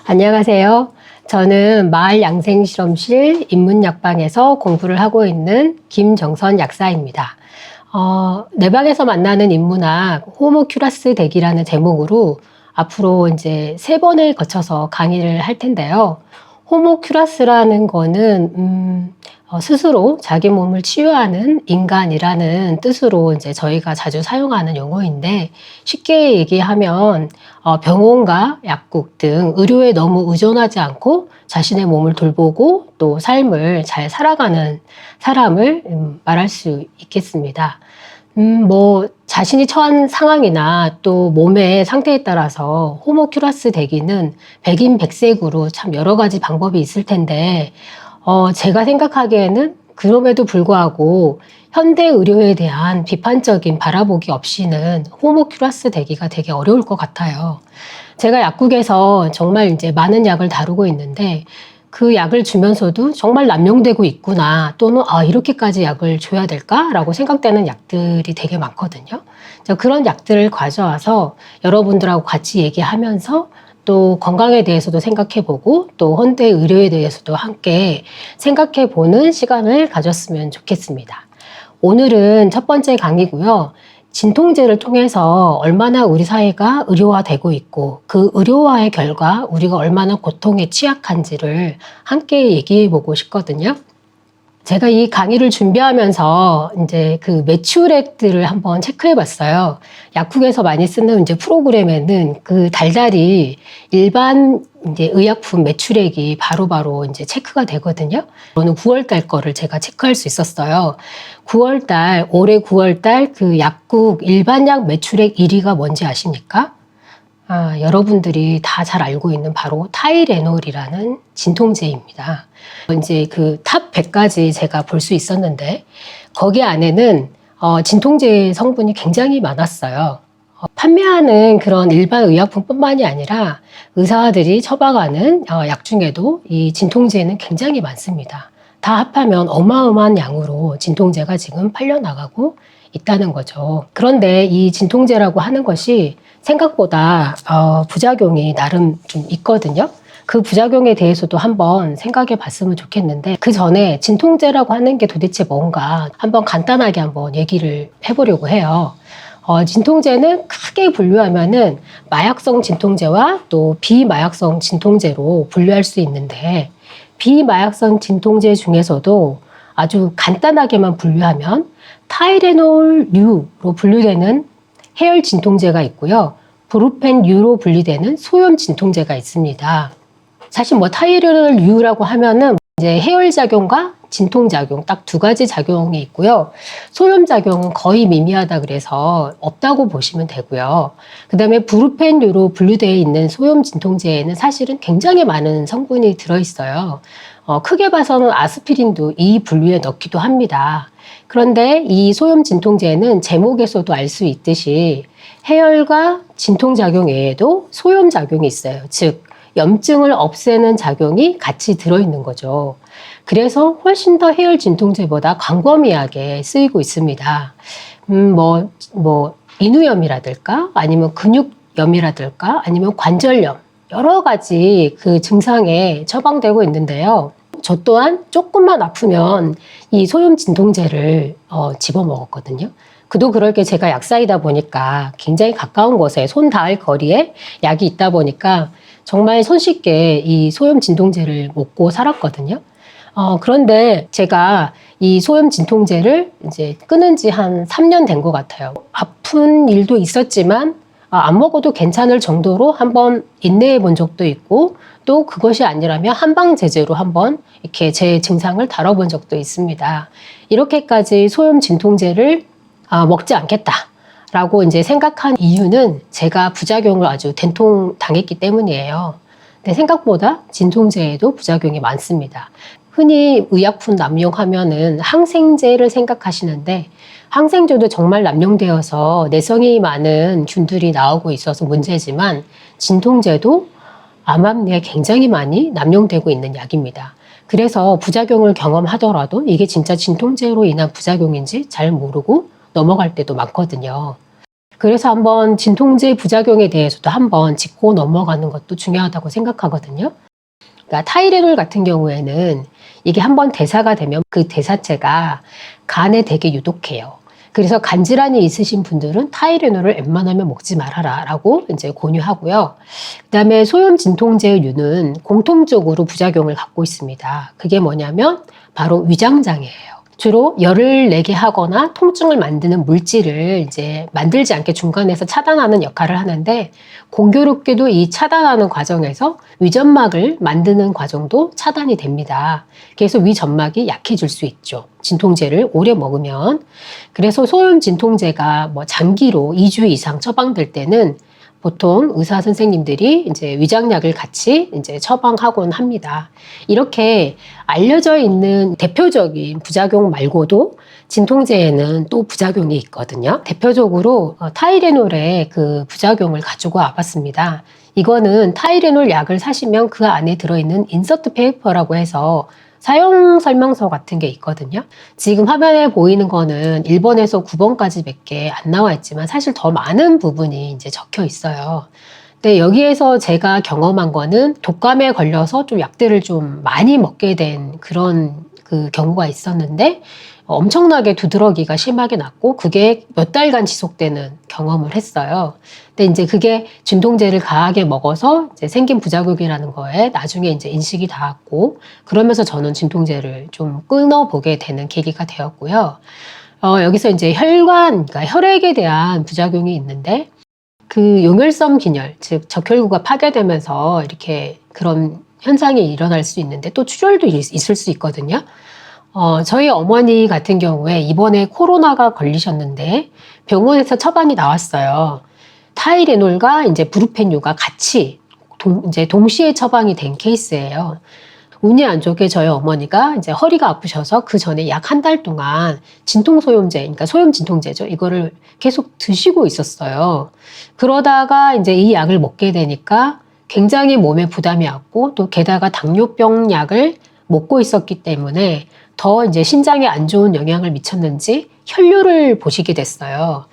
안녕하세요. 저는 마을양생실험실 인문약방에서 공부를 하고 있는 김정선 약사입니다. 내 방에서 만나는 인문학 호모큐라스 덱이라는 제목으로 앞으로 이제 3번에 거쳐서 강의를 할 텐데요. 호모큐라스라는 거는 스스로 자기 몸을 치유하는 인간이라는 뜻으로 이제 저희가 자주 사용하는 용어인데, 쉽게 얘기하면 병원과 약국 등 의료에 너무 의존하지 않고 자신의 몸을 돌보고 또 삶을 잘 살아가는 사람을 말할 수 있겠습니다. 자신이 처한 상황이나 또 몸의 상태에 따라서 호모큐라스 되기는 백인백색으로 참 여러 가지 방법이 있을 텐데, 제가 생각하기에는 그럼에도 불구하고 현대 의료에 대한 비판적인 바라보기 없이는 호모큐라스 되기가 되게 어려울 것 같아요. 제가 약국에서 정말 이제 많은 약을 다루고 있는데, 그 약을 주면서도 정말 남용되고 있구나, 또는 이렇게까지 약을 줘야 될까라고 생각되는 약들이 되게 많거든요. 그런 약들을 가져와서 여러분들하고 같이 얘기하면서 또 건강에 대해서도 생각해보고 또 현대 의료에 대해서도 함께 생각해보는 시간을 가졌으면 좋겠습니다. 오늘은 첫 번째 강의고요. 진통제를 통해서 얼마나 우리 사회가 의료화되고 있고 그 의료화의 결과 우리가 얼마나 고통에 취약한지를 함께 얘기해 보고 싶거든요. 제가 이 강의를 준비하면서 이제 그 매출액들을 한번 체크해 봤어요. 약국에서 많이 쓰는 이제 프로그램에는 그 달달이 일반 이제 의약품 매출액이 바로바로 이제 체크가 되거든요. 저는 9월 달 거를 제가 체크할 수 있었어요. 9월 달, 올해 9월 달 그 약국 일반 약 매출액 1위가 뭔지 아십니까? 여러분들이 다 잘 알고 있는 바로 타이레놀이라는 진통제입니다. 이제 그 탑 100까지 제가 볼 수 있었는데, 거기 안에는 진통제 성분이 굉장히 많았어요. 판매하는 그런 일반 의약품뿐만이 아니라 의사들이 처방하는 약 중에도 이 진통제는 굉장히 많습니다. 다 합하면 어마어마한 양으로 진통제가 지금 팔려나가고 있다는 거죠. 그런데 이 진통제라고 하는 것이 생각보다 부작용이 나름 좀 있거든요. 그 부작용에 대해서도 한번 생각해 봤으면 좋겠는데, 그 전에 진통제라고 하는 게 도대체 뭔가 한번 간단하게 한번 얘기를 해보려고 해요. 진통제는 크게 분류하면은 마약성 진통제와 또 비마약성 진통제로 분류할 수 있는데, 비마약성 진통제 중에서도 아주 간단하게만 분류하면 타이레놀류로 분류되는 해열 진통제가 있고요. 브루펜유로 분류되는 소염 진통제가 있습니다. 사실 타이레놀유라고 하면은 이제 해열작용과 진통작용 딱 2가지 작용이 있고요. 소염작용은 거의 미미하다 그래서 없다고 보시면 되고요. 그 다음에 브루펜유로 분류되어 있는 소염 진통제에는 사실은 굉장히 많은 성분이 들어있어요. 크게 봐서는 아스피린도 이 분류에 넣기도 합니다. 그런데 이 소염 진통제는 제목에서도 알 수 있듯이 해열과 진통작용 외에도 소염작용이 있어요. 즉, 염증을 없애는 작용이 같이 들어있는 거죠. 그래서 훨씬 더 해열 진통제보다 광범위하게 쓰이고 있습니다. 인후염이라든가 아니면 근육염이라든가 아니면 관절염, 여러 가지 그 증상에 처방되고 있는데요. 저 또한 조금만 아프면 이 소염 진통제를 집어먹었거든요. 그도 그럴 게 제가 약사이다 보니까 굉장히 가까운 곳에 손 닿을 거리에 약이 있다 보니까 정말 손쉽게 이 소염 진통제를 먹고 살았거든요. 그런데 제가 이 소염 진통제를 이제 끊은 지 한 3년 된 것 같아요. 아픈 일도 있었지만 안 먹어도 괜찮을 정도로 한번 인내해 본 적도 있고, 또 그것이 아니라면 한방제제로 한번 이렇게 제 증상을 다뤄본 적도 있습니다. 이렇게까지 소염 진통제를 먹지 않겠다라고 이제 생각한 이유는 제가 부작용을 아주 된통 당했기 때문이에요. 근데 생각보다 진통제에도 부작용이 많습니다. 흔히 의약품 남용하면은 항생제를 생각하시는데, 항생제도 정말 남용되어서 내성이 많은 균들이 나오고 있어서 문제지만, 진통제도 암암리에 굉장히 많이 남용되고 있는 약입니다. 그래서 부작용을 경험하더라도 이게 진짜 진통제로 인한 부작용인지 잘 모르고 넘어갈 때도 많거든요. 그래서 한번 진통제 부작용에 대해서도 한번 짚고 넘어가는 것도 중요하다고 생각하거든요. 그러니까 타이레놀 같은 경우에는 이게 한번 대사가 되면 그 대사체가 간에 되게 유독해요. 그래서 간 질환이 있으신 분들은 타이레놀을 웬만하면 먹지 말아라 라고 이제 권유하고요. 그다음에 소염 진통제류는 공통적으로 부작용을 갖고 있습니다. 그게 뭐냐면 바로 위장장애예요. 주로 열을 내게 하거나 통증을 만드는 물질을 이제 만들지 않게 중간에서 차단하는 역할을 하는데, 공교롭게도 이 차단하는 과정에서 위점막을 만드는 과정도 차단이 됩니다. 그래서 위점막이 약해질 수 있죠. 진통제를 오래 먹으면. 그래서 소염 진통제가 뭐 장기로 2주 이상 처방될 때는 보통 의사 선생님들이 이제 위장약을 같이 이제 처방하곤 합니다. 이렇게 알려져 있는 대표적인 부작용 말고도 진통제에는 또 부작용이 있거든요. 대표적으로 타이레놀의 그 부작용을 가지고 와봤습니다. 이거는 타이레놀 약을 사시면 그 안에 들어있는 인서트 페이퍼라고 해서 사용 설명서 같은 게 있거든요. 지금 화면에 보이는 거는 1번에서 9번까지 몇 개 안 나와 있지만 사실 더 많은 부분이 이제 적혀 있어요. 근데 여기에서 제가 경험한 거는 독감에 걸려서 좀 약들을 좀 많이 먹게 된 그런 그 경우가 있었는데, 엄청나게 두드러기가 심하게 났고 그게 몇 달간 지속되는 경험을 했어요. 근데 이제 그게 진통제를 강하게 먹어서 이제 생긴 부작용이라는 거에 나중에 이제 인식이 닿았고, 그러면서 저는 진통제를 좀 끊어보게 되는 계기가 되었고요. 여기서 이제 혈관, 그러니까 혈액에 대한 부작용이 있는데, 그 용혈성 빈혈, 즉 적혈구가 파괴되면서 이렇게 그런 현상이 일어날 수 있는데, 또 출혈도 있을 수 있거든요. 저희 어머니 같은 경우에 이번에 코로나가 걸리셨는데 병원에서 처방이 나왔어요. 타이레놀과 이제 브루펜유가 같이 이제 동시에 처방이 된 케이스예요. 운이 안 좋게 저희 어머니가 이제 허리가 아프셔서 그 전에 약 한 달 동안 진통소염제, 그러니까 소염 진통제죠. 이거를 계속 드시고 있었어요. 그러다가 이제 이 약을 먹게 되니까 굉장히 몸에 부담이 왔고, 또 게다가 당뇨병 약을 먹고 있었기 때문에 더 이제 신장에 안 좋은 영향을 미쳤는지 혈류를 보시게 됐어요.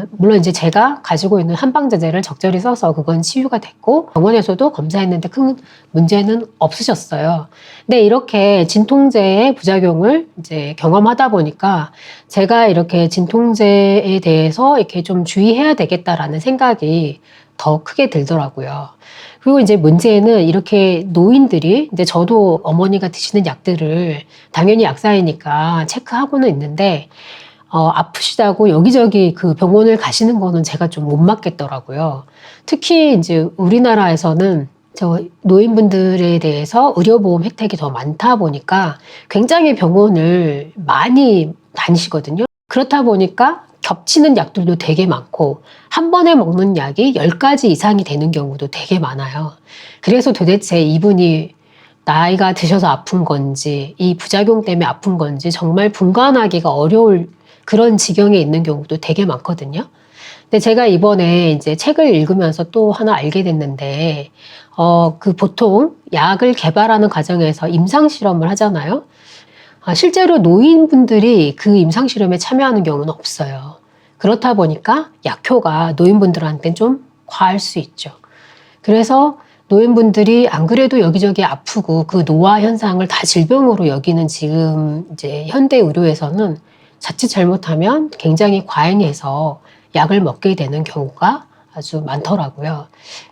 물론 이제 제가 가지고 있는 한방제제를 적절히 써서 그건 치유가 됐고, 병원에서도 검사했는데 큰 문제는 없으셨어요. 근데 이렇게 진통제의 부작용을 이제 경험하다 보니까 제가 이렇게 진통제에 대해서 이렇게 좀 주의해야 되겠다라는 생각이 더 크게 들더라고요. 그리고 이제 문제는 이렇게 노인들이, 이제 저도 어머니가 드시는 약들을 당연히 약사이니까 체크하고는 있는데, 아프시다고 여기저기 그 병원을 가시는 거는 제가 좀 못 맞겠더라고요. 특히 이제 우리나라에서는 저 노인분들에 대해서 의료보험 혜택이 더 많다 보니까 굉장히 병원을 많이 다니시거든요. 그렇다 보니까 겹치는 약들도 되게 많고 한 번에 먹는 약이 10가지 이상이 되는 경우도 되게 많아요. 그래서 도대체 이분이 나이가 드셔서 아픈 건지, 이 부작용 때문에 아픈 건지 정말 분간하기가 어려울 그런 지경에 있는 경우도 되게 많거든요. 근데 제가 이번에 이제 책을 읽으면서 또 하나 알게 됐는데, 그 보통 약을 개발하는 과정에서 임상실험을 하잖아요. 실제로 노인분들이 그 임상실험에 참여하는 경우는 없어요. 그렇다 보니까 약효가 노인분들한테는 좀 과할 수 있죠. 그래서 노인분들이 안 그래도 여기저기 아프고 그 노화 현상을 다 질병으로 여기는 지금 이제 현대 의료에서는 자칫 잘못하면 굉장히 과잉해서 약을 먹게 되는 경우가 아주 많더라고요.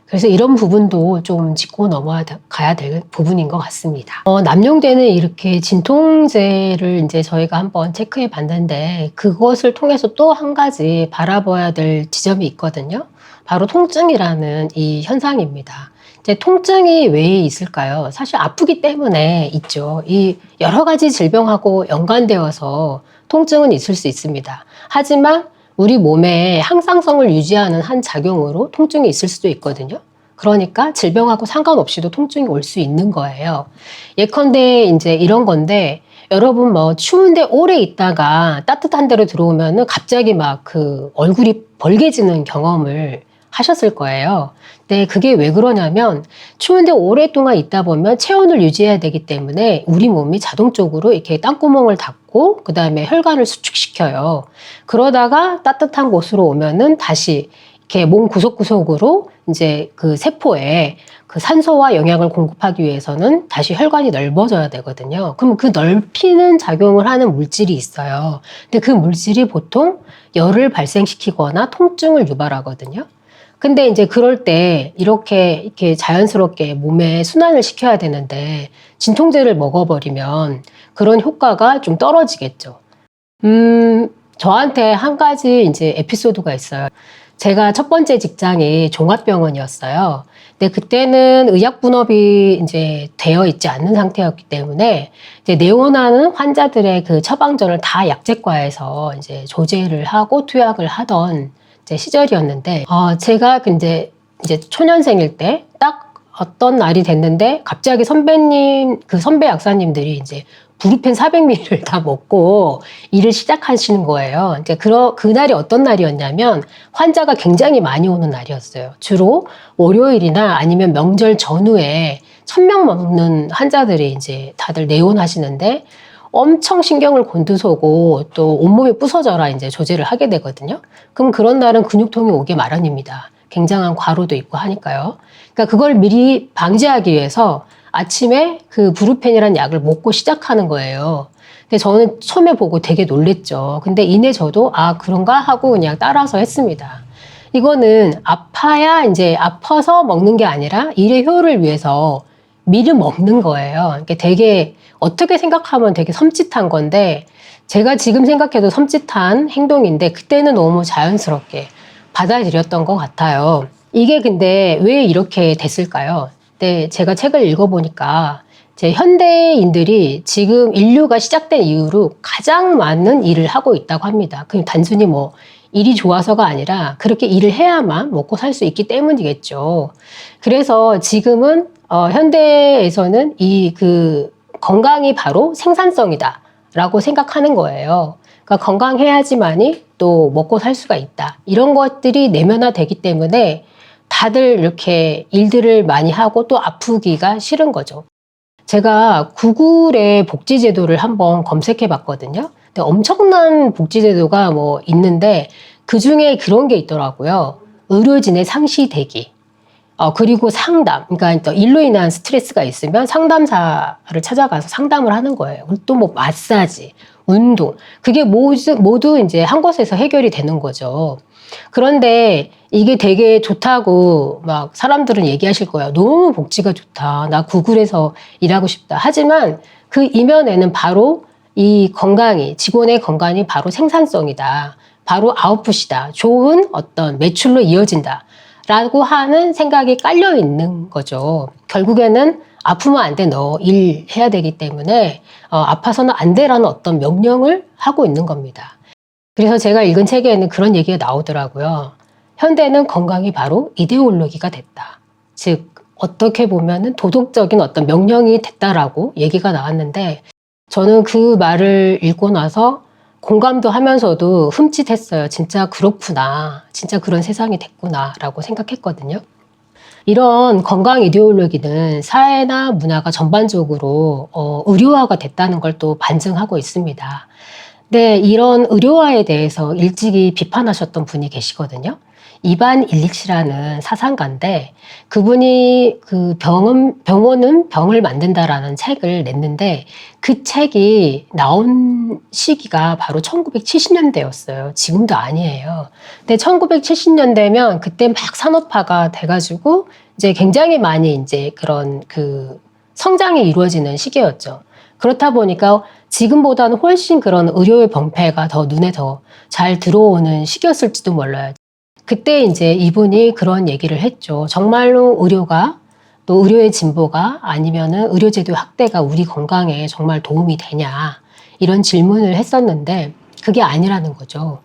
그래서 이런 부분도 좀 짚고 넘어가야 될 부분인 것 같습니다. 남용되는 이렇게 진통제를 이제 저희가 한번 체크해 봤는데, 그것을 통해서 또 한 가지 바라봐야 될 지점이 있거든요. 바로 통증이라는 이 현상입니다. 이제 통증이 왜 있을까요? 사실 아프기 때문에 있죠. 이 여러 가지 질병하고 연관되어서 통증은 있을 수 있습니다. 하지만 우리 몸에 항상성을 유지하는 한 작용으로 통증이 있을 수도 있거든요. 그러니까 질병하고 상관없이도 통증이 올 수 있는 거예요. 예컨대 이제 이런 건데, 여러분 뭐 추운데 오래 있다가 따뜻한 데로 들어오면은 갑자기 막 그 얼굴이 벌개지는 경험을 하셨을 거예요. 근데 그게 왜 그러냐면 추운데 오랫동안 있다 보면 체온을 유지해야 되기 때문에 우리 몸이 자동적으로 이렇게 땅구멍을 닫고 그다음에 혈관을 수축시켜요. 그러다가 따뜻한 곳으로 오면은 다시 이렇게 몸 구석구석으로 이제 그 세포에 그 산소와 영양을 공급하기 위해서는 다시 혈관이 넓어져야 되거든요. 그럼 그 넓히는 작용을 하는 물질이 있어요. 근데 그 물질이 보통 열을 발생시키거나 통증을 유발하거든요. 근데 이제 그럴 때 이렇게 자연스럽게 몸에 순환을 시켜야 되는데 진통제를 먹어버리면 그런 효과가 좀 떨어지겠죠. 저한테 한 가지 이제 에피소드가 있어요. 제가 첫 번째 직장이 종합병원이었어요. 근데 그때는 의약 분업이 이제 되어 있지 않는 상태였기 때문에 이제 내원하는 환자들의 그 처방전을 다 약제과에서 이제 조제를 하고 투약을 하던 이제 시절이었는데, 제가 이제 초년생일 때 딱 어떤 날이 됐는데 갑자기 그 선배 약사님들이 이제 부르펜 400ml를 다 먹고 일을 시작하시는 거예요. 그날이 어떤 날이었냐면 환자가 굉장히 많이 오는 날이었어요. 주로 월요일이나 아니면 명절 전후에 1000명 넘는 환자들이 이제 다들 내원하시는데 엄청 신경을 곤두서고 또 온몸이 부서져라 이제 조제를 하게 되거든요. 그럼 그런 날은 근육통이 오기 마련입니다. 굉장한 과로도 있고 하니까요. 그러니까 그걸 미리 방지하기 위해서 아침에 그 브루펜이라는 약을 먹고 시작하는 거예요. 근데 저는 처음에 보고 되게 놀랬죠. 근데 이내 저도 그런가 하고 그냥 따라서 했습니다. 이거는 이제 아파서 먹는 게 아니라 일의 효율을 위해서 미리 먹는 거예요. 그러니까 되게 어떻게 생각하면 되게 섬찟한 건데 제가 지금 생각해도 섬찟한 행동인데 그때는 너무 자연스럽게 받아들였던 것 같아요. 이게 근데 왜 이렇게 됐을까요? 네, 제가 책을 읽어보니까 현대인들이 지금 인류가 시작된 이후로 가장 많은 일을 하고 있다고 합니다. 그냥 단순히 뭐 일이 좋아서가 아니라 그렇게 일을 해야만 먹고 살 수 있기 때문이겠죠. 그래서 지금은 현대에서는 건강이 바로 생산성이다라고 생각하는 거예요. 그러니까 건강해야지만이 또 먹고 살 수가 있다. 이런 것들이 내면화되기 때문에 다들 이렇게 일들을 많이 하고 또 아프기가 싫은 거죠. 제가 구글의 복지제도를 한번 검색해 봤거든요. 근데 엄청난 복지제도가 뭐 있는데 그 중에 그런 게 있더라고요. 의료진의 상시 대기. 그리고 상담. 그러니까 또 일로 인한 스트레스가 있으면 상담사를 찾아가서 상담을 하는 거예요. 또 뭐 마사지, 운동. 그게 모두 이제 한 곳에서 해결이 되는 거죠. 그런데 이게 되게 좋다고 막 사람들은 얘기하실 거예요. 너무 복지가 좋다. 나 구글에서 일하고 싶다. 하지만 그 이면에는 바로 직원의 건강이 바로 생산성이다. 바로 아웃풋이다. 좋은 어떤 매출로 이어진다. 라고 하는 생각이 깔려 있는 거죠. 결국에는 아프면 안 돼. 너 일해야 되기 때문에 아파서는 안 돼라는 어떤 명령을 하고 있는 겁니다. 그래서 제가 읽은 책에는 그런 얘기가 나오더라고요. 현대는 건강이 바로 이데올로기가 됐다. 즉 어떻게 보면은 도덕적인 어떤 명령이 됐다라고 얘기가 나왔는데 저는 그 말을 읽고 나서 공감도 하면서도 흠칫했어요. 진짜 그렇구나. 진짜 그런 세상이 됐구나라고 생각했거든요. 이런 건강 이데올로기는 사회나 문화가 전반적으로 의료화가 됐다는 걸 또 반증하고 있습니다. 네, 이런 의료화에 대해서 일찍이 비판하셨던 분이 계시거든요. 이반 일릭시라는 사상가인데 그분이 병원은 병을 만든다라는 책을 냈는데 그 책이 나온 시기가 바로 1970년대였어요. 지금도 아니에요. 근데 1970년대면 그때 막 산업화가 돼가지고 이제 굉장히 많이 이제 그런 성장이 이루어지는 시기였죠. 그렇다 보니까 지금보다는 훨씬 그런 의료의 병폐가 더 눈에 더 잘 들어오는 시기였을지도 몰라요. 그때 이제 이분이 그런 얘기를 했죠. 정말로 또 의료의 진보가 아니면은 의료제도 확대가 우리 건강에 정말 도움이 되냐. 이런 질문을 했었는데 그게 아니라는 거죠.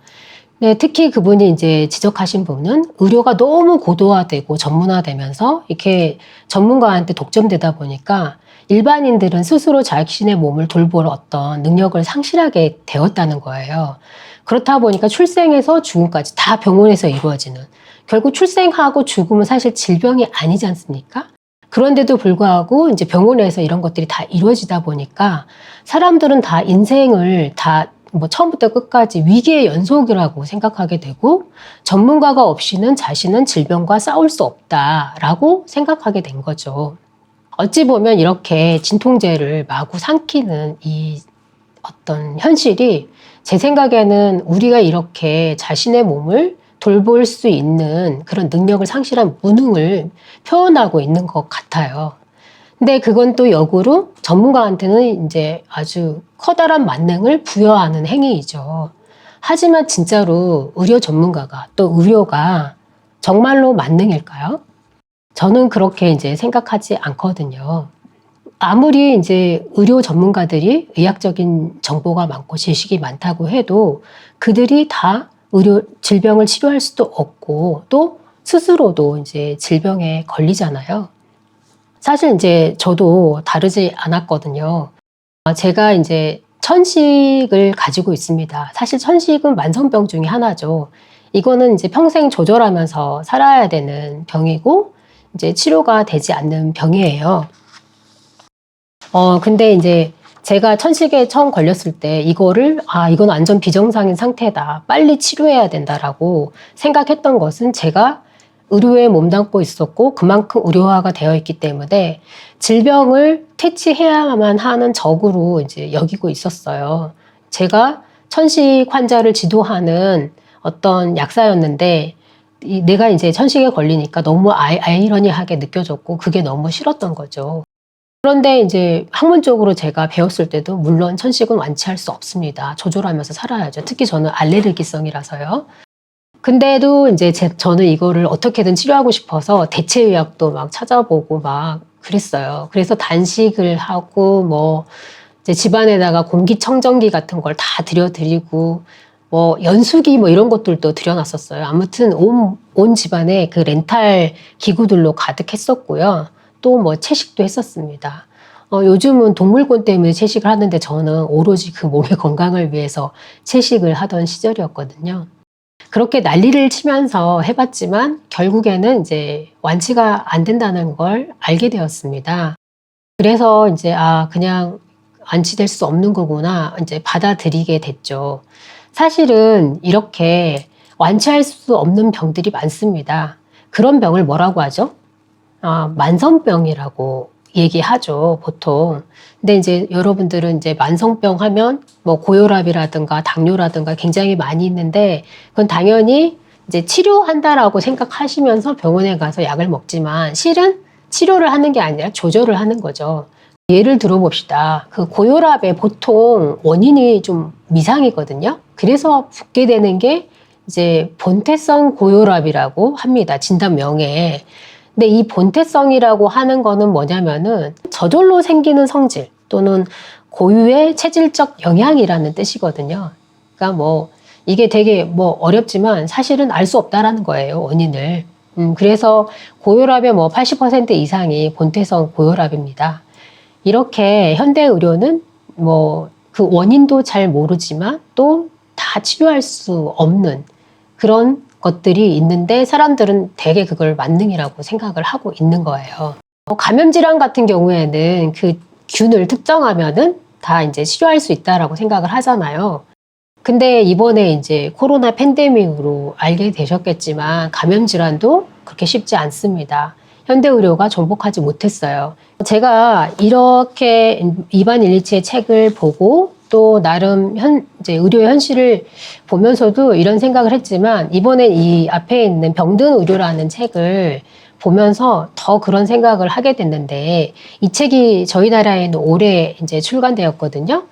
네, 특히 그분이 이제 지적하신 부분은 의료가 너무 고도화되고 전문화되면서 이렇게 전문가한테 독점되다 보니까 일반인들은 스스로 자신의 몸을 돌볼 어떤 능력을 상실하게 되었다는 거예요. 그렇다 보니까 출생에서 죽음까지 다 병원에서 이루어지는 결국 출생하고 죽음은 사실 질병이 아니지 않습니까? 그런데도 불구하고 이제 병원에서 이런 것들이 다 이루어지다 보니까 사람들은 다 인생을 다 뭐 처음부터 끝까지 위기의 연속이라고 생각하게 되고 전문가가 없이는 자신은 질병과 싸울 수 없다라고 생각하게 된 거죠. 어찌 보면 이렇게 진통제를 마구 삼키는 이 어떤 현실이 제 생각에는 우리가 이렇게 자신의 몸을 돌볼 수 있는 그런 능력을 상실한 무능을 표현하고 있는 것 같아요. 근데 그건 또 역으로 전문가한테는 이제 아주 커다란 만능을 부여하는 행위이죠. 하지만 진짜로 의료 전문가가 또 의료가 정말로 만능일까요? 저는 그렇게 이제 생각하지 않거든요. 아무리 이제 의료 전문가들이 의학적인 정보가 많고 지식이 많다고 해도 그들이 다 질병을 치료할 수도 없고 또 스스로도 이제 질병에 걸리잖아요. 사실 이제 저도 다르지 않았거든요. 제가 이제 천식을 가지고 있습니다. 사실 천식은 만성병 중에 하나죠. 이거는 이제 평생 조절하면서 살아야 되는 병이고 이제 치료가 되지 않는 병이에요. 근데 이제 제가 천식에 처음 걸렸을 때 이거를 이건 완전 비정상인 상태다. 빨리 치료해야 된다라고 생각했던 것은 제가 의료에 몸담고 있었고 그만큼 의료화가 되어 있기 때문에 질병을 퇴치해야만 하는 적으로 이제 여기고 있었어요. 제가 천식 환자를 지도하는 어떤 약사였는데 내가 이제 천식에 걸리니까 너무 아이러니하게 느껴졌고 그게 너무 싫었던 거죠. 그런데 이제 학문적으로 제가 배웠을 때도 물론 천식은 완치할 수 없습니다. 조절하면서 살아야죠. 특히 저는 알레르기성이라서요. 근데도 이제 저는 이거를 어떻게든 치료하고 싶어서 대체의학도 막 찾아보고 막 그랬어요. 그래서 단식을 하고 뭐 이제 집안에다가 공기청정기 같은 걸 다 들여드리고 뭐 연수기 뭐 이런 것들도 들여놨었어요. 아무튼 온 집안에 그 렌탈 기구들로 가득했었고요. 또 뭐 채식도 했었습니다. 요즘은 동물권 때문에 채식을 하는데 저는 오로지 그 몸의 건강을 위해서 채식을 하던 시절이었거든요. 그렇게 난리를 치면서 해봤지만 결국에는 이제 완치가 안 된다는 걸 알게 되었습니다. 그래서 이제 그냥 완치될 수 없는 거구나 이제 받아들이게 됐죠. 사실은 이렇게 완치할 수 없는 병들이 많습니다. 그런 병을 뭐라고 하죠? 만성병이라고 얘기하죠, 보통. 근데 이제 여러분들은 이제 만성병 하면 뭐 고혈압이라든가 당뇨라든가 굉장히 많이 있는데 그건 당연히 이제 치료한다라고 생각하시면서 병원에 가서 약을 먹지만 실은 치료를 하는 게 아니라 조절을 하는 거죠. 예를 들어봅시다. 그 고혈압의 보통 원인이 좀 미상이거든요. 그래서 붓게 되는 게 이제 본태성 고혈압이라고 합니다. 진단명에. 근데 이 본태성이라고 하는 거는 뭐냐면은 저절로 생기는 성질 또는 고유의 체질적 영향이라는 뜻이거든요. 그러니까 뭐 이게 되게 뭐 어렵지만 사실은 알 수 없다라는 거예요, 원인을. 그래서 고혈압의 뭐 80% 이상이 본태성 고혈압입니다. 이렇게 현대 의료는 뭐 그 원인도 잘 모르지만 또 다 치료할 수 없는 그런 것들이 있는데 사람들은 대개 그걸 만능이라고 생각을 하고 있는 거예요. 감염질환 같은 경우에는 그 균을 특정하면은 다 이제 치료할 수 있다라고 생각을 하잖아요. 근데 이번에 이제 코로나 팬데믹으로 알게 되셨겠지만 감염질환도 그렇게 쉽지 않습니다. 현대의료가 정복하지 못했어요. 제가 이렇게 이반 일리치의 책을 보고 또 나름 이제 의료 현실을 보면서도 이런 생각을 했지만 이번에 이 앞에 있는 병든 의료라는 책을 보면서 더 그런 생각을 하게 됐는데 이 책이 저희 나라에는 올해 이제 출간되었거든요.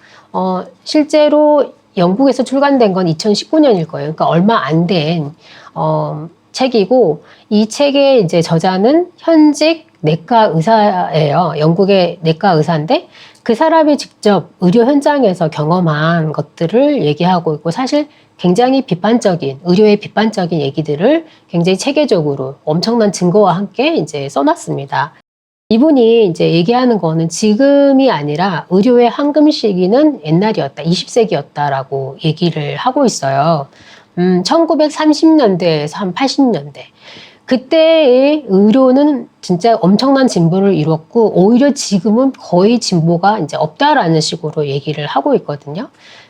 실제로 영국에서 출간된 건 2019년일 거예요. 그러니까 얼마 안 된 책이고 이 책의 이제 저자는 현직 내과 의사예요. 영국의 내과 의사인데 그 사람이 직접 의료 현장에서 경험한 것들을 얘기하고 있고 사실 굉장히 비판적인 의료의 비판적인 얘기들을 굉장히 체계적으로 엄청난 증거와 함께 이제 써놨습니다. 이분이 이제 얘기하는 거는 지금이 아니라 의료의 황금 시기는 옛날이었다, 20세기였다라고 얘기를 하고 있어요. 1930년대에서 한 80년대. 그때의 의료는 진짜 엄청난 진보를 이뤘고, 오히려 지금은 거의 진보가 이제 없다라는 식으로 얘기를 하고 있거든요.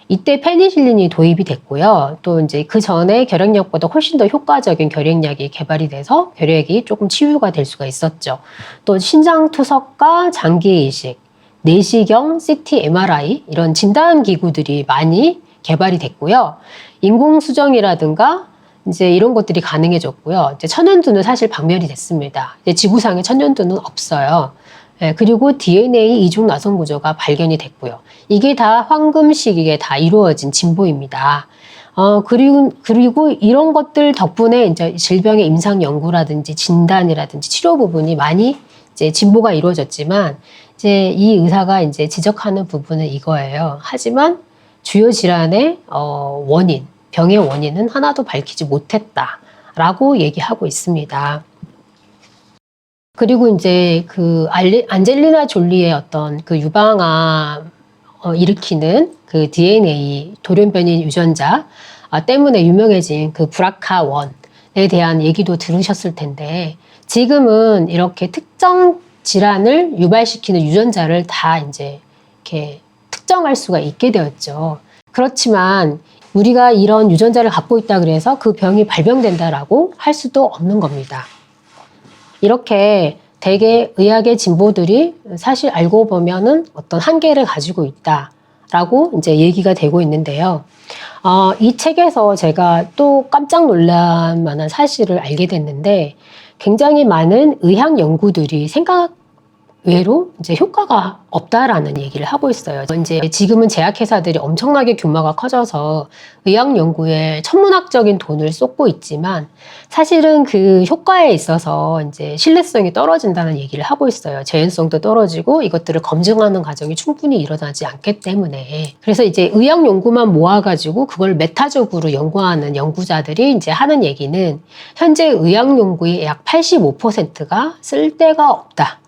이때 페니실린이 도입이 됐고요. 또 이제 그 전에 결핵약보다 훨씬 더 효과적인 결핵약이 개발이 돼서 결핵이 조금 치유가 될 수가 있었죠. 또 신장투석과 장기이식, 내시경, CT, MRI 이런 진단 기구들이 많이 개발이 됐고요. 인공수정이라든가 이제 이런 것들이 가능해졌고요. 이제 천연두는 사실 박멸이 됐습니다. 이제 지구상에 천연두는 없어요. 예, 그리고 DNA 이중 나선 구조가 발견이 됐고요. 이게 다 황금 시기에 다 이루어진 진보입니다. 그리고 이런 것들 덕분에 이제 질병의 임상 연구라든지 진단이라든지 치료 부분이 많이 이제 진보가 이루어졌지만, 이제 이 의사가 이제 지적하는 부분은 이거예요. 하지만 주요 질환의 원인, 병의 원인은 하나도 밝히지 못했다라고 얘기하고 있습니다. 그리고 이제 그 안젤리나 졸리의 어떤 그 유방암 일으키는 그 DNA 돌연변이 유전자 때문에 유명해진 그 브라카1에 대한 얘기도 들으셨을 텐데, 지금은 이렇게 특정 질환을 유발시키는 유전자를 다 이제 이렇게 특정할 수가 있게 되었죠. 그렇지만 우리가 이런 유전자를 갖고 있다 그래서 그 병이 발병된다라고 할 수도 없는 겁니다. 이렇게 대개 의학의 진보들이 사실 알고 보면은 어떤 한계를 가지고 있다라고 이제 얘기가 되고 있는데요. 이 책에서 제가 또 깜짝 놀랄 만한 사실을 알게 됐는데, 굉장히 많은 의학 연구들이 생각 외로 이제 효과가 없다라는 얘기를 하고 있어요. 이제 지금은 제약회사들이 엄청나게 규모가 커져서 의학 연구에 천문학적인 돈을 쏟고 있지만, 사실은 그 효과에 있어서 이제 신뢰성이 떨어진다는 얘기를 하고 있어요. 재현성도 떨어지고 이것들을 검증하는 과정이 충분히 일어나지 않기 때문에. 그래서 이제 의학 연구만 모아가지고 그걸 메타적으로 연구하는 연구자들이 이제 하는 얘기는, 현재 의학 연구의 약 85%가 쓸데가 없다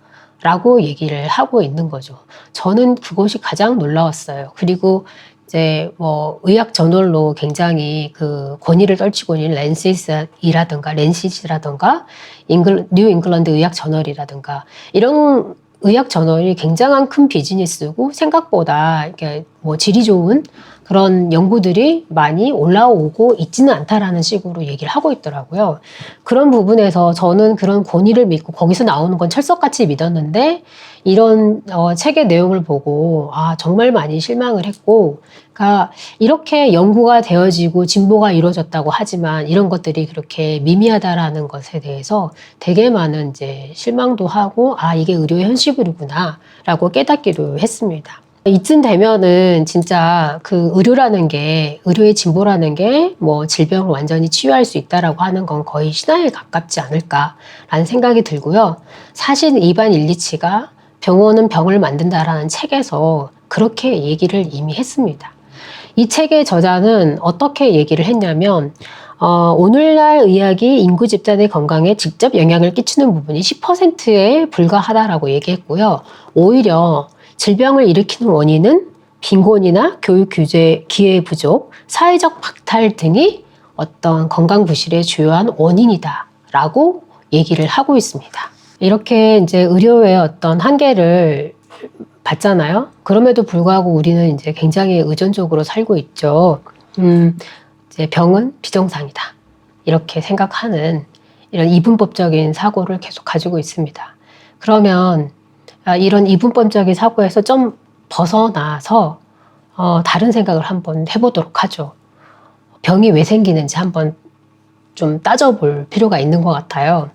라고 얘기를 하고 있는 거죠. 저는 그것이 가장 놀라웠어요. 그리고 이제 뭐 의학 저널로 굉장히 그 권위를 떨치고 있는 렌시스라든가 뉴 잉글랜드 의학 저널이라든가 이런 의학 저널이 굉장한 큰 비즈니스고, 생각보다 이렇게 뭐 질이 좋은 그런 연구들이 많이 올라오고 있지는 않다라는 식으로 얘기를 하고 있더라고요. 그런 부분에서 저는 그런 권위를 믿고 거기서 나오는 건 철석같이 믿었는데, 이런 책의 내용을 보고 정말 많이 실망을 했고, 그러니까 이렇게 연구가 되어지고 진보가 이루어졌다고 하지만 이런 것들이 그렇게 미미하다라는 것에 대해서 되게 많은 이제 실망도 하고, 이게 의료의 현실이구나라고 깨닫기도 했습니다. 이쯤 되면은 진짜 그 의료의 진보라는 게 뭐 질병을 완전히 치유할 수 있다라고 하는 건 거의 신화에 가깝지 않을까라는 생각이 들고요. 사실 이반 일리치가 병원은 병을 만든다라는 책에서 그렇게 얘기를 이미 했습니다. 이 책의 저자는 어떻게 얘기를 했냐면, 오늘날 의학이 인구 집단의 건강에 직접 영향을 끼치는 부분이 10%에 불과하다라고 얘기했고요. 오히려 질병을 일으키는 원인은 빈곤이나 교육 규제, 기회 부족, 사회적 박탈 등이 어떤 건강 부실의 주요한 원인이다라고 얘기를 하고 있습니다. 이렇게 이제 의료의 어떤 한계를 봤잖아요. 그럼에도 불구하고 우리는 이제 굉장히 의존적으로 살고 있죠. 이제 병은 비정상이다, 이렇게 생각하는 이런 이분법적인 사고를 계속 가지고 있습니다. 그러면 이런 이분법적인 사고에서 좀 벗어나서 다른 생각을 한번 해보도록 하죠. 병이 왜 생기는지 한번 좀 따져볼 필요가 있는 것 같아요.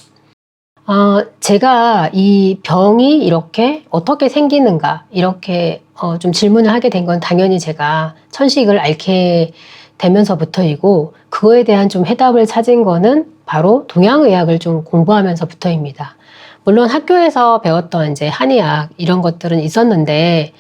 제가 이 병이 이렇게 어떻게 생기는가 이렇게 좀 질문을 하게 된 건 당연히 제가 천식을 앓게 되면서부터이고, 그거에 대한 좀 해답을 찾은 거는 바로 동양의학을 좀 공부하면서부터입니다. 물론 학교에서 배웠던 이제 한의학 이런 것들은 있었는데,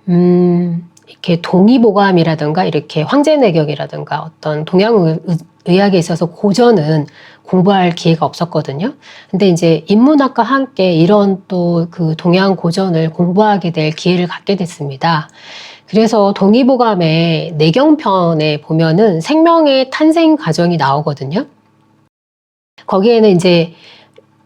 이렇게 동의보감이라든가 이렇게 황제내격이라든가 어떤 동양의학에 있어서 고전은 공부할 기회가 없었거든요. 근데 이제 인문학과 함께 이런 또 그 동양 고전을 공부하게 될 기회를 갖게 됐습니다. 그래서 동의보감의 내경편에 보면은 생명의 탄생 과정이 나오거든요. 거기에는 이제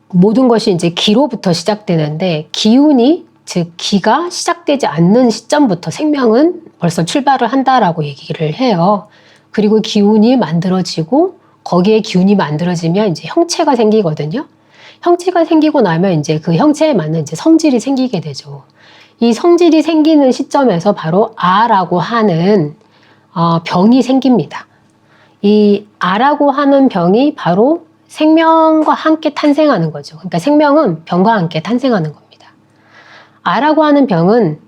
모든 것이 이제 기로부터 시작되는데 기운이 즉 기가 시작되지 않는 시점부터 생명은 벌써 출발을 한다라고 얘기를 해요. 그리고 기운이 만들어지고 거기에 기운이 만들어지면 이제 형체가 생기거든요. 형체가 생기고 나면 이제 그 형체에 맞는 이제 성질이 생기게 되죠. 이 성질이 생기는 시점에서 바로 아라고 하는 병이 생깁니다. 이 아라고 하는 병이 바로 생명과 함께 탄생하는 거죠. 그러니까 생명은 병과 함께 탄생하는 겁니다. 아라고 하는 병은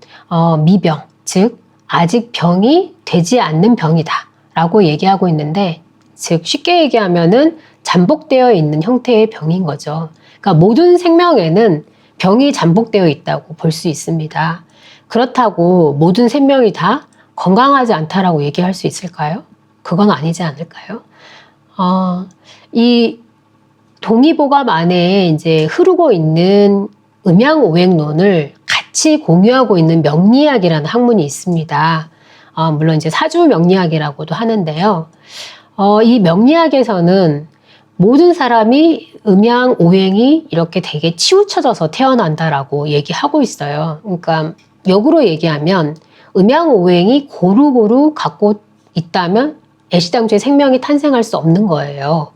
미병, 즉 아직 병이 되지 않는 병이다 라고 얘기하고 있는데, 즉 쉽게 얘기하면은 잠복되어 있는 형태의 병인 거죠. 그러니까 모든 생명에는 병이 잠복되어 있다고 볼 수 있습니다. 그렇다고 모든 생명이 다 건강하지 않다라고 얘기할 수 있을까요? 그건 아니지 않을까요? 이 동의보감 안에 이제 흐르고 있는 음양오행론을 같이 공유하고 있는 명리학이라는 학문이 있습니다. 물론 이제 사주명리학이라고도 하는데요. 이 명리학에서는 모든 사람이 음양오행이 이렇게 되게 치우쳐져서 태어난다라고 얘기하고 있어요. 그러니까 역으로 얘기하면 음양오행이 고루고루 갖고 있다면 애시당초에 생명이 탄생할 수 없는 거예요.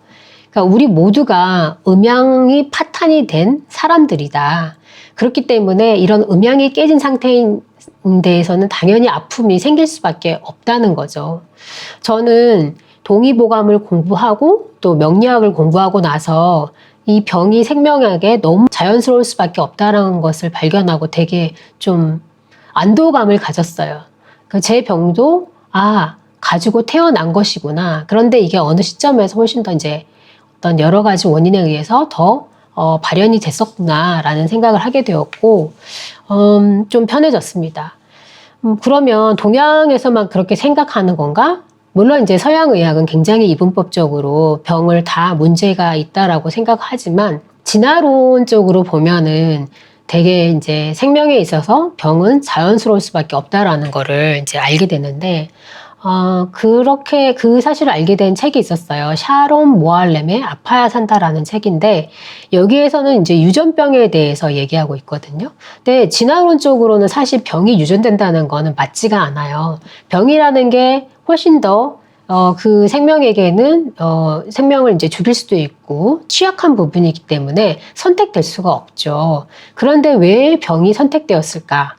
그러니까 우리 모두가 음양이 파탄이 된 사람들이다. 그렇기 때문에 이런 음양이 깨진 상태인 데에서는 당연히 아픔이 생길 수밖에 없다는 거죠. 저는 동의보감을 공부하고 또 명리학을 공부하고 나서 이 병이 생명에게 너무 자연스러울 수밖에 없다는 것을 발견하고 되게 좀 안도감을 가졌어요. 제 병도 가지고 태어난 것이구나. 그런데 이게 어느 시점에서 훨씬 더 이제 어떤 여러 가지 원인에 의해서 더 발현이 됐었구나라는 생각을 하게 되었고, 좀 편해졌습니다. 그러면 동양에서만 그렇게 생각하는 건가? 물론 이제 서양의학은 굉장히 이분법적으로 병을 다 문제가 있다라고 생각하지만, 진화론적으로 보면은 되게 이제 생명에 있어서 병은 자연스러울 수밖에 없다라는 거를 이제 알게 되는데, 그렇게 그 사실을 알게 된 책이 있었어요. 샤론 모알렘의 아파야 산다라는 책인데, 여기에서는 이제 유전병에 대해서 얘기하고 있거든요. 근데 진화론적으로는 사실 병이 유전된다는 거는 맞지가 않아요. 병이라는 게 훨씬 더 그 생명에게는 생명을 이제 죽일 수도 있고 취약한 부분이기 때문에 선택될 수가 없죠. 그런데 왜 병이 선택되었을까?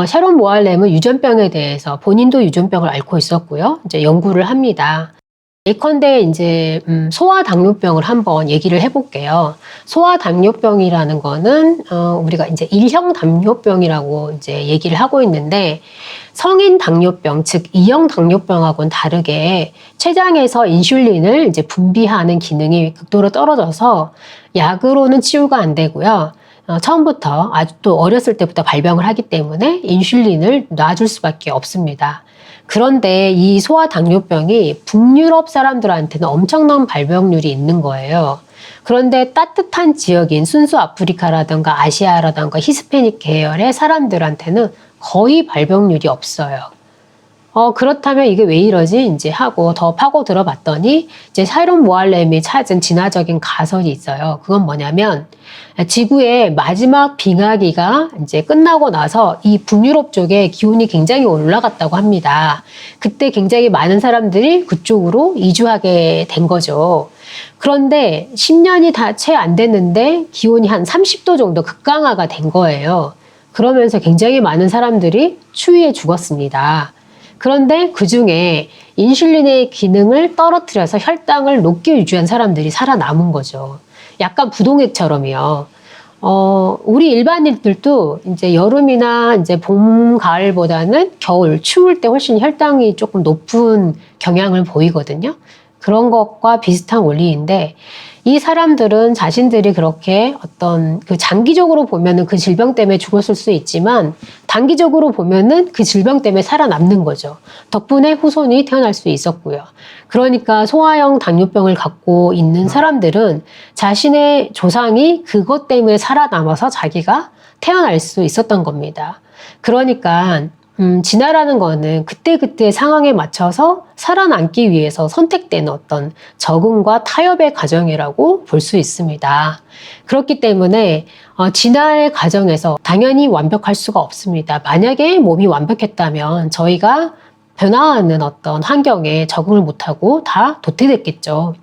샤론 모알렘은 유전병에 대해서 본인도 유전병을 앓고 있었고요. 이제 연구를 합니다. 예컨대 이제 소아당뇨병을 한번 얘기를 해볼게요. 소아당뇨병이라는 거는 우리가 이제 일형 당뇨병이라고 이제 얘기를 하고 있는데, 성인 당뇨병, 즉 2형 당뇨병하고는 다르게 췌장에서 인슐린을 이제 분비하는 기능이 극도로 떨어져서 약으로는 치유가 안 되고요. 처음부터 아주 또 어렸을 때부터 발병을 하기 때문에 인슐린을 놔줄 수밖에 없습니다. 그런데 이 소아당뇨병이 북유럽 사람들한테는 엄청난 발병률이 있는 거예요. 그런데 따뜻한 지역인 순수 아프리카라든가 아시아라든가 히스패닉 계열의 사람들한테는 거의 발병률이 없어요. 그렇다면 이게 왜 이러지? 이제 하고 더 파고 들어봤더니 이제 샤론 모알렘이 찾은 진화적인 가설이 있어요. 그건 뭐냐면, 지구의 마지막 빙하기가 이제 끝나고 나서 이 북유럽 쪽에 기온이 굉장히 올라갔다고 합니다. 그때 굉장히 많은 사람들이 그쪽으로 이주하게 된 거죠. 그런데 10년이 다 채 안 됐는데 기온이 한 30도 정도 극강화가 된 거예요. 그러면서 굉장히 많은 사람들이 추위에 죽었습니다. 그런데 그 중에 인슐린의 기능을 떨어뜨려서 혈당을 높게 유지한 사람들이 살아남은 거죠. 약간 부동액처럼이요. 우리 일반인들도 이제 여름이나 이제 봄, 가을보다는 겨울, 추울 때 훨씬 혈당이 조금 높은 경향을 보이거든요. 그런 것과 비슷한 원리인데 이 사람들은 자신들이 그렇게 어떤 그 장기적으로 보면은 그 질병 때문에 죽었을 수 있지만 단기적으로 보면은 그 질병 때문에 살아남는 거죠. 덕분에 후손이 태어날 수 있었고요. 그러니까 소아형 당뇨병을 갖고 있는 사람들은 자신의 조상이 그것 때문에 살아남아서 자기가 태어날 수 있었던 겁니다. 그러니까 진화라는 거는 그때그때 상황에 맞춰서 살아남기 위해서 선택되는 어떤 적응과 타협의 과정이라고 볼 수 있습니다. 그렇기 때문에 진화의 과정에서 당연히 완벽할 수가 없습니다. 만약에 몸이 완벽했다면 저희가 변화하는 어떤 환경에 적응을 못하고 다 도태됐겠죠.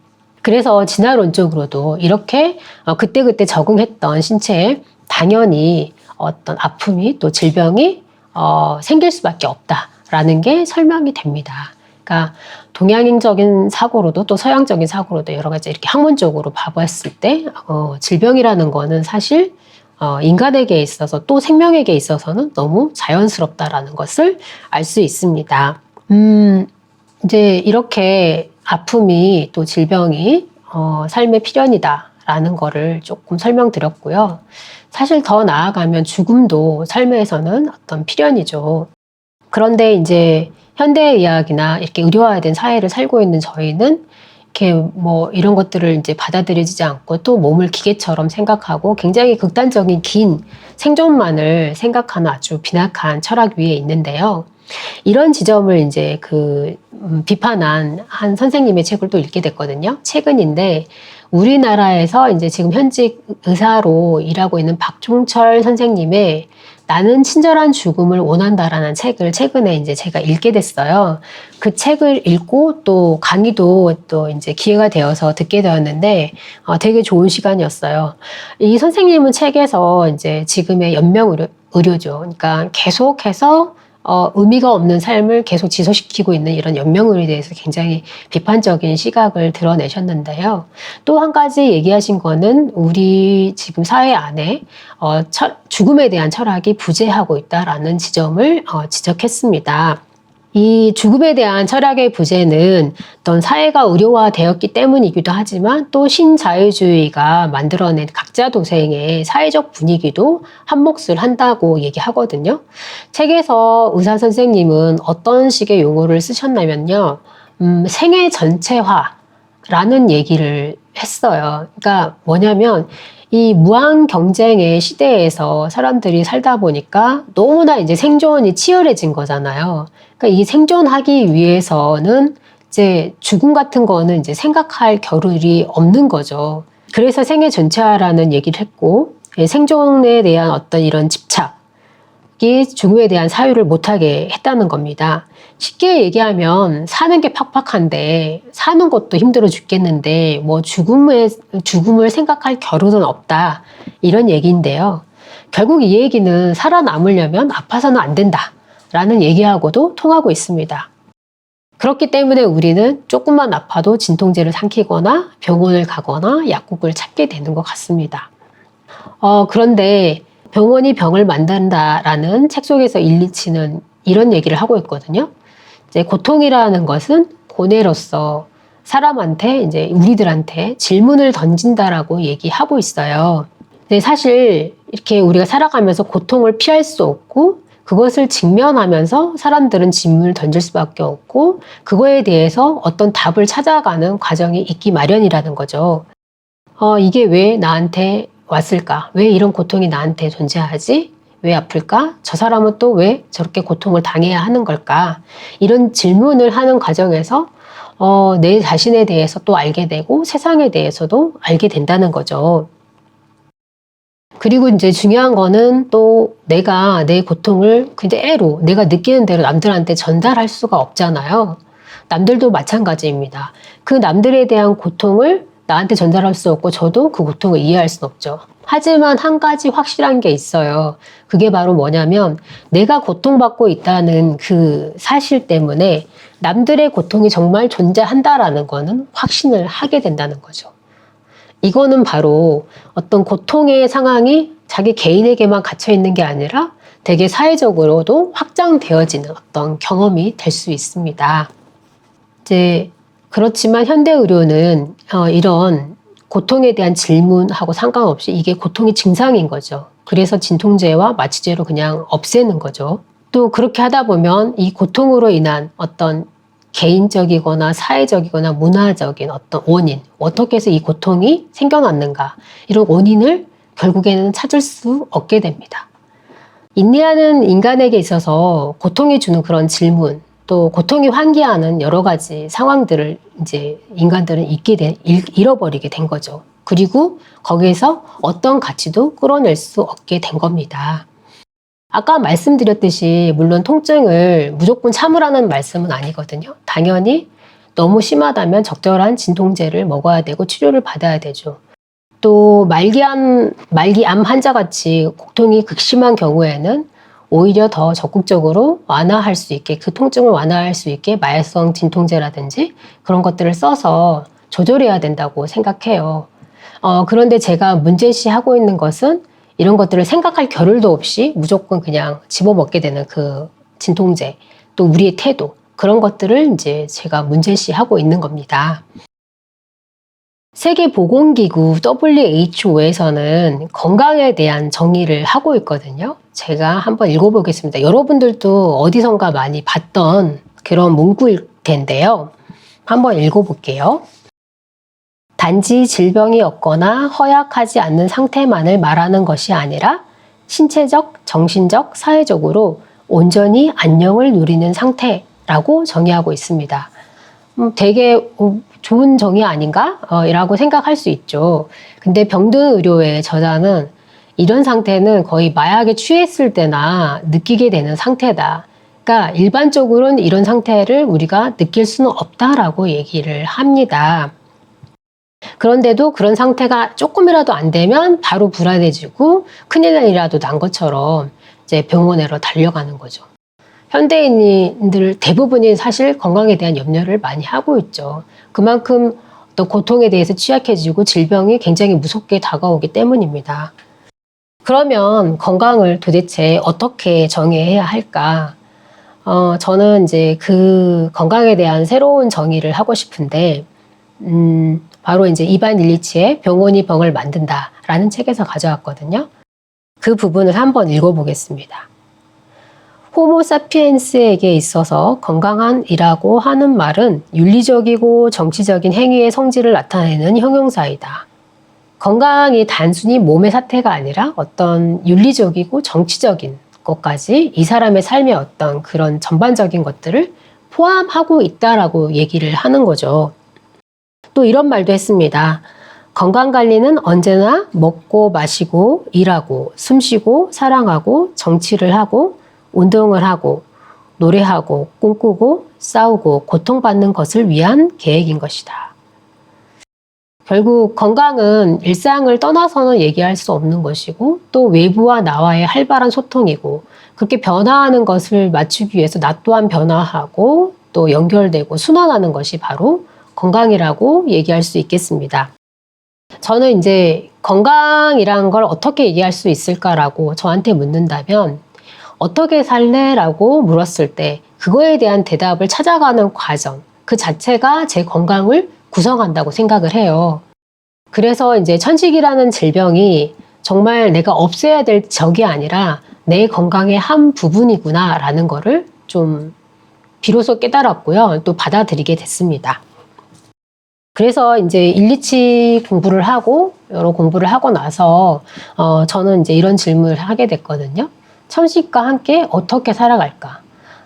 그래서 진화론적으로도 이렇게 그때그때 적응했던 신체에 당연히 어떤 아픔이 또 질병이 생길 수밖에 없다라는 게 설명이 됩니다. 그러니까 동양인적인 사고로도 또 서양적인 사고로도 여러 가지 이렇게 학문적으로 봐봤을 때 질병이라는 거는 사실 인간에게 있어서 또 생명에게 있어서는 너무 자연스럽다라는 것을 알 수 있습니다. 이제 이렇게 아픔이 또 질병이 삶의 필연이다라는 거를 조금 설명드렸고요. 사실 더 나아가면 죽음도 삶에서는 어떤 필연이죠. 그런데 이제 현대의학이나 이렇게 의료화된 사회를 살고 있는 저희는 이렇게 뭐 이런 것들을 이제 받아들여지지 않고 또 몸을 기계처럼 생각하고 굉장히 극단적인 긴 생존만을 생각하는 아주 빈약한 철학 위에 있는데요. 이런 지점을 이제 비판한 한 선생님의 책을 또 읽게 됐거든요. 최근인데 우리나라에서 이제 지금 현직 의사로 일하고 있는 박종철 선생님의 나는 친절한 죽음을 원한다라는 책을 최근에 이제 제가 읽게 됐어요. 그 책을 읽고 또 강의도 또 이제 기회가 되어서 듣게 되었는데 되게 좋은 시간이었어요. 이 선생님은 책에서 이제 지금의 연명 의료죠. 그러니까 계속해서 의미가 없는 삶을 계속 지속시키고 있는 이런 연명의료에 대해서 굉장히 비판적인 시각을 드러내셨는데요. 또 한 가지 얘기하신 거는 우리 지금 사회 안에 죽음에 대한 철학이 부재하고 있다라는 지점을 지적했습니다. 이 죽음에 대한 철학의 부재는 어떤 사회가 의료화되었기 때문이기도 하지만 또 신자유주의가 만들어낸 각자 도생의 사회적 분위기도 한몫을 한다고 얘기하거든요. 책에서 의사 선생님은 어떤 식의 용어를 쓰셨냐면요. 생애 전체화라는 얘기를 했어요. 그러니까 뭐냐면 이 무한 경쟁의 시대에서 사람들이 살다 보니까 너무나 이제 생존이 치열해진 거잖아요. 그러니까 이 생존하기 위해서는 이제 죽음 같은 거는 이제 생각할 겨를이 없는 거죠. 그래서 생애 전체화라는 얘기를 했고, 생존에 대한 어떤 이런 집착이 죽음에 대한 사유를 못하게 했다는 겁니다. 쉽게 얘기하면 사는 게 팍팍한데 사는 것도 힘들어 죽겠는데 뭐 죽음을 생각할 겨를은 없다 이런 얘기인데요. 결국 이 얘기는 살아남으려면 아파서는 안 된다라는 얘기하고도 통하고 있습니다. 그렇기 때문에 우리는 조금만 아파도 진통제를 삼키거나 병원을 가거나 약국을 찾게 되는 것 같습니다. 그런데 병원이 병을 만든다라는 책 속에서 일리치는 이런 얘기를 하고 있거든요. 이제 고통이라는 것은 고뇌로서 사람한테 이제 우리들한테 질문을 던진다라고 얘기하고 있어요. 근데 사실 이렇게 우리가 살아가면서 고통을 피할 수 없고 그것을 직면하면서 사람들은 질문을 던질 수밖에 없고 그거에 대해서 어떤 답을 찾아가는 과정이 있기 마련이라는 거죠. 이게 왜 나한테 왔을까? 왜 이런 고통이 나한테 존재하지? 왜 아플까? 저 사람은 또 왜 저렇게 고통을 당해야 하는 걸까? 이런 질문을 하는 과정에서 내 자신에 대해서 또 알게 되고 세상에 대해서도 알게 된다는 거죠. 그리고 이제 중요한 거는 또 내가 내 고통을 그대로 내가 느끼는 대로 남들한테 전달할 수가 없잖아요. 남들도 마찬가지입니다. 그 남들에 대한 고통을 나한테 전달할 수 없고 저도 그 고통을 이해할 수 없죠. 하지만 한 가지 확실한 게 있어요. 그게 바로 뭐냐면 내가 고통받고 있다는 그 사실 때문에 남들의 고통이 정말 존재한다라는 거는 확신을 하게 된다는 거죠. 이거는 바로 어떤 고통의 상황이 자기 개인에게만 갇혀 있는 게 아니라 되게 사회적으로도 확장되어지는 어떤 경험이 될 수 있습니다. 이제 그렇지만 현대 의료는 이런 고통에 대한 질문하고 상관없이 이게 고통의 증상인 거죠. 그래서 진통제와 마취제로 그냥 없애는 거죠. 또 그렇게 하다 보면 이 고통으로 인한 어떤 개인적이거나 사회적이거나 문화적인 어떤 원인, 어떻게 해서 이 고통이 생겨났는가, 이런 원인을 결국에는 찾을 수 없게 됩니다. 인내하는 인간에게 있어서 고통이 주는 그런 질문, 또 고통이 환기하는 여러 가지 상황들을 이제 인간들은 잃어버리게 된 거죠. 그리고 거기에서 어떤 가치도 끌어낼 수 없게 된 겁니다. 아까 말씀드렸듯이 물론 통증을 무조건 참으라는 말씀은 아니거든요. 당연히 너무 심하다면 적절한 진통제를 먹어야 되고 치료를 받아야 되죠. 또 말기암 환자같이 고통이 극심한 경우에는 오히려 더 적극적으로 완화할 수 있게, 그 통증을 완화할 수 있게 마약성 진통제라든지 그런 것들을 써서 조절해야 된다고 생각해요. 그런데 제가 문제시하고 있는 것은 이런 것들을 생각할 겨를도 없이 무조건 그냥 집어먹게 되는 그 진통제, 또 우리의 태도, 그런 것들을 이제 제가 문제시하고 있는 겁니다. 세계보건기구 WHO에서는 건강에 대한 정의를 하고 있거든요. 제가 한번 읽어보겠습니다. 여러분들도 어디선가 많이 봤던 그런 문구일 텐데요. 한번 읽어볼게요. 단지 질병이 없거나 허약하지 않는 상태만을 말하는 것이 아니라 신체적, 정신적, 사회적으로 온전히 안녕을 누리는 상태라고 정의하고 있습니다. 되게 좋은 정의 아닌가? 라고 생각할 수 있죠. 근데 병든 의료의 저자는 이런 상태는 거의 마약에 취했을 때나 느끼게 되는 상태다. 그러니까 일반적으로는 이런 상태를 우리가 느낄 수는 없다라고 얘기를 합니다. 그런데도 그런 상태가 조금이라도 안 되면 바로 불안해지고 큰일이라도 난 것처럼 이제 병원으로 달려가는 거죠. 현대인들 대부분이 사실 건강에 대한 염려를 많이 하고 있죠. 그만큼 또 고통에 대해서 취약해지고 질병이 굉장히 무섭게 다가오기 때문입니다. 그러면 건강을 도대체 어떻게 정의해야 할까? 저는 이제 그 건강에 대한 새로운 정의를 하고 싶은데, 바로 이제 이반 일리치의 병원이 병을 만든다라는 책에서 가져왔거든요. 그 부분을 한번 읽어보겠습니다. 호모사피엔스에게 있어서 건강한이라고 하는 말은 윤리적이고 정치적인 행위의 성질을 나타내는 형용사이다. 건강이 단순히 몸의 사태가 아니라 어떤 윤리적이고 정치적인 것까지 이 사람의 삶의 어떤 그런 전반적인 것들을 포함하고 있다라고 얘기를 하는 거죠. 또 이런 말도 했습니다. 건강관리는 언제나 먹고 마시고 일하고 숨쉬고 사랑하고 정치를 하고 운동을 하고 노래하고 꿈꾸고 싸우고 고통받는 것을 위한 계획인 것이다. 결국 건강은 일상을 떠나서는 얘기할 수 없는 것이고 또 외부와 나와의 활발한 소통이고 그렇게 변화하는 것을 맞추기 위해서 나 또한 변화하고 또 연결되고 순환하는 것이 바로 건강이라고 얘기할 수 있겠습니다. 저는 이제 건강이란 걸 어떻게 얘기할 수 있을까라고 저한테 묻는다면 어떻게 살래? 라고 물었을 때 그거에 대한 대답을 찾아가는 과정, 그 자체가 제 건강을 구성한다고 생각을 해요. 그래서 이제 천식이라는 질병이 정말 내가 없애야 될 적이 아니라 내 건강의 한 부분이구나 라는 거를 좀 비로소 깨달았고요. 또 받아들이게 됐습니다. 그래서 이제 일리치 공부를 하고 여러 공부를 하고 나서 저는 이제 이런 질문을 하게 됐거든요. 천식과 함께 어떻게 살아갈까?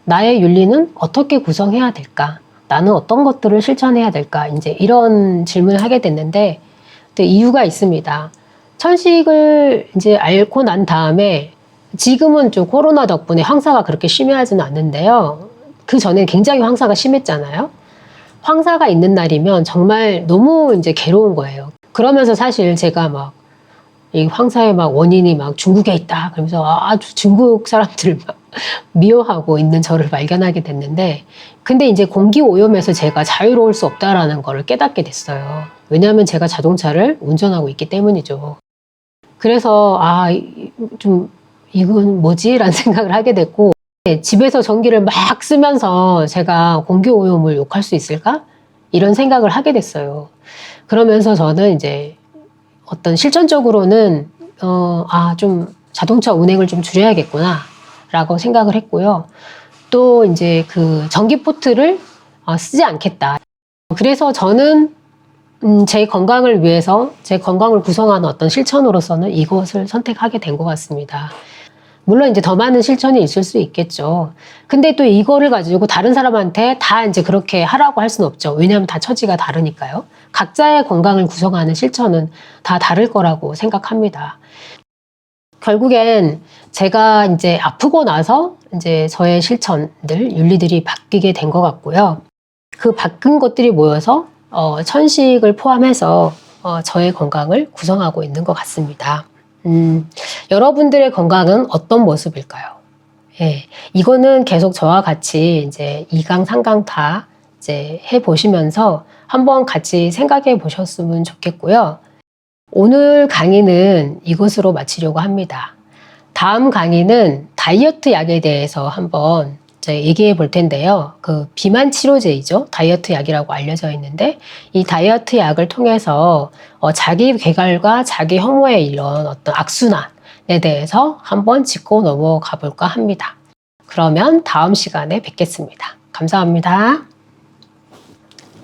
나의 윤리는 어떻게 구성해야 될까? 나는 어떤 것들을 실천해야 될까? 이제 이런 질문을 하게 됐는데 또 이유가 있습니다. 천식을 이제 앓고 난 다음에 지금은 좀 코로나 덕분에 황사가 그렇게 심해하지는 않는데요. 그 전에 굉장히 황사가 심했잖아요. 황사가 있는 날이면 정말 너무 이제 괴로운 거예요. 그러면서 사실 제가 막 이 황사의 막 원인이 막 중국에 있다. 그러면서 아주 중국 사람들을 막 미워하고 있는 저를 발견하게 됐는데, 근데 이제 공기 오염에서 제가 자유로울 수 없다라는 거를 깨닫게 됐어요. 왜냐하면 제가 자동차를 운전하고 있기 때문이죠. 그래서 좀 이건 뭐지? 라는 생각을 하게 됐고, 집에서 전기를 막 쓰면서 제가 공기 오염을 욕할 수 있을까? 이런 생각을 하게 됐어요. 그러면서 저는 이제 어떤 실전적으로는 좀 자동차 운행을 좀 줄여야겠구나 라고 생각을 했고요. 또 이제 그 전기포트를 쓰지 않겠다. 그래서 저는 제 건강을 위해서 제 건강을 구성하는 어떤 실천으로서는 이것을 선택하게 된 것 같습니다. 물론 이제 더 많은 실천이 있을 수 있겠죠. 근데 또 이거를 가지고 다른 사람한테 다 이제 그렇게 하라고 할 수는 없죠. 왜냐하면 다 처지가 다르니까요. 각자의 건강을 구성하는 실천은 다 다를 거라고 생각합니다. 결국엔 제가 이제 아프고 나서 이제 저의 실천들, 윤리들이 바뀌게 된 것 같고요. 그 바뀐 것들이 모여서 천식을 포함해서 저의 건강을 구성하고 있는 것 같습니다. 여러분들의 건강은 어떤 모습일까요? 예, 이거는 계속 저와 같이 이제 2강, 3강 다 이제 해보시면서 한번 같이 생각해 보셨으면 좋겠고요. 오늘 강의는 이것으로 마치려고 합니다. 다음 강의는 다이어트 약에 대해서 한번 이제 얘기해 볼 텐데요. 그 비만 치료제이죠. 다이어트 약이라고 알려져 있는데 이 다이어트 약을 통해서 자기 개발과 자기 혐오에 이런 어떤 악순환에 대해서 한번 짚고 넘어가 볼까 합니다. 그러면 다음 시간에 뵙겠습니다. 감사합니다.